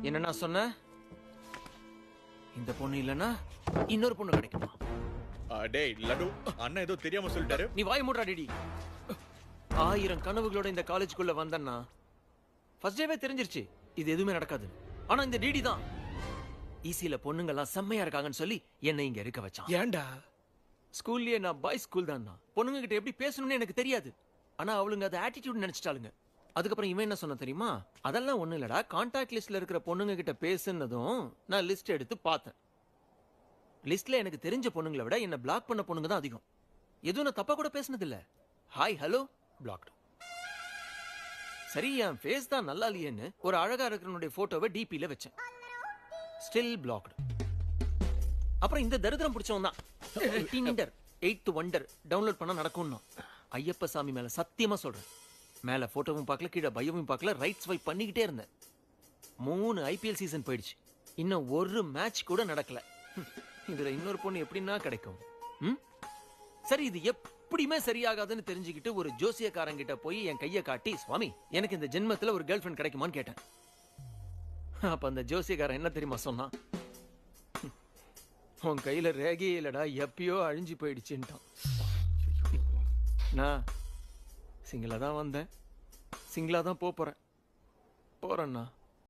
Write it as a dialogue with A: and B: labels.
A: என்னன்னா சொன்ன? இந்த பொண்ணு இல்லனா இன்னொரு பொண்ணு கிடைக்குமா?
B: டேய் லடு, அண்ணா ஏதோ தெரியாம சொல்லிட்டாரு.
A: நீ வாய் மூடுறா டேடி. 1000 கனவுகளோட இந்த காலேஜுக்குள்ள வந்தன்னா ஃபர்ஸ்ட் டேவே தெரிஞ்சிருச்சு இது எதுவுமே நடக்காது. ஆனா இந்த டிடி தான் ஈஸியில பொண்ணுங்க எல்லாம் செம்மையா இருக்காங்கன்னு சொல்லி என்னை இங்க இருக்க வச்சான்.
C: ஏன்டா?
A: ஸ்கூல்லயே நான் பாய்ஸ் ஸ்கூல் தான். பொண்ணுங்க கிட்ட எப்படி பேசணும்னு எனக்கு தெரியாது. ஆனா அவளுங்க அதை ஆட்டிடியூட் நினைச்சிட்டாளுங்க. அதுக்கப்புறம் இவன் என்ன சொன்ன தெரியுமா? அதெல்லாம் ஒண்ணு இல்லடா, கான்டாக்ட் லிஸ்ட்ல இருக்கிற பொண்ணுங்க கிட்ட பேசுனதும் நான் லிஸ்ட் எடுத்து பார்த்தேன். லிஸ்ட்ல எனக்கு தெரிஞ்ச பொண்ணுங்களை விட என்ன பிளாக் பண்ண பொண்ணுங்க தான் அதிகம். எதுவும் நான் தப்பா கூட பேசினது இல்ல. Hi hello blocked. சரி, என் ஃபேஸ் தான் நல்லா இல்லையேன்னு ஒரு அழகா இருக்கிறவனுடைய போட்டோவை டிபில வச்சேன். Still blocked. அப்புறம் இந்த தரித்திரம் பிடிச்சவன் தான் டிண்டர் 8th வண்டர் டவுன்லோட் பண்ண நடக்கும்னா ஐயப்ப சாமி மேல சத்தியமா சொல்றேன். மேல போட்டோவும் பார்க்கல, கீழே பயோவும் பார்க்கல, ரைட் ஸ்வைப் பண்ணிக்கிட்டே இருந்தேன். 3 ஐபிஎல் சீசன் போயிடுச்சு, இன்னும் ஒரு மேட்ச் கூட நடக்கல. இதுல இன்னொரு பொண்ணு எப்படின்னா கிடைக்கும்? சரி, இது எப்படியுமே சரியாகாதுன்னு தெரிஞ்சுக்கிட்டு ஒரு ஜோசியக்காரங்கிட்ட போய் என் கையை காட்டி, சுவாமி எனக்கு இந்த ஜென்மத்துல ஒரு கேர்ள் ஃபிரெண்ட் கிடைக்குமான்னு கேட்டேன். அப்ப அந்த ஜோசியக்காரன் என்ன தெரியுமா சொன்னான்? உன் கையில ரேகே இல்லடா, எப்பயோ அழிஞ்சு போயிடுச்சுட்டான். நான் சிங்கிளா தான் வந்தேன், சிங்கிளா தான் போறேன்.